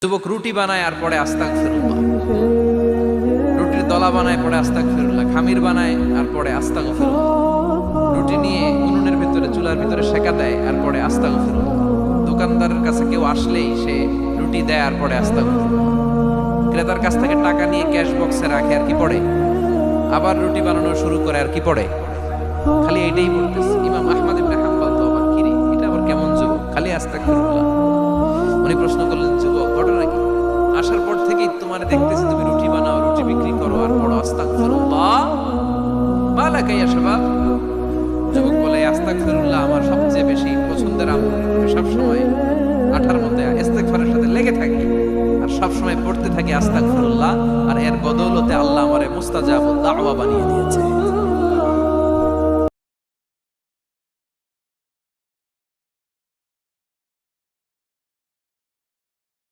যুবক রুটি বানায় আর পরে আস্তাগফিরুল্লাহ, রুটির দলা বানায় পরে আস্তাগফিরুল্লাহ, খামির বানায় আর পরে আস্তাগফিরুল্লাহ, রুটি নিয়ে উনুনের ভিতরে চুলার ভিতরে সেকা দেয় আর পরে আস্তাগফিরুল্লাহ, দোকানদারের কাছে কেউ আসলেই সে রুটি দেয় আর পরে আস্তাগফিরুল্লাহ, ক্রেতার কাছ থেকে টাকা নিয়ে ক্যাশ বক্সে রাখে আর কি পড়ে, আবার রুটি বানানো শুরু করে আর কি পড়ে, খালি এইটাই পড়তেছে। ইমাম আহমদ ইবনে হাম্বল তো আবার কিরে এটা আবার কেমন যুবক, খালি আস্তাগফিরুল্লাহ। উনি প্রশ্ন করলেন, যুবক ঘটনা কি? আসার পর থেকেই তোমার দেখতেছি তুমি রুটি বানাও, রুটি বিক্রি করো আর পড়ো আস্তাগফিরুল্লাহ, মালাকা ইয়া শাবাব। যুবক বলে, আস্তাগফিরুল্লাহ আমার সবচেয়ে বেশি পছন্দের আমল, আমি সবসময় আঠার মধ্যে ইস্তেগফারের সাথে লেগে থাকি আর সবসময় পড়তে থাকি আস্তাগফিরুল্লাহ, আর এর বদৌলতে আল্লাহ আমারে মুস্তাজাবুদ দাওয়া বানিয়ে দিয়েছে।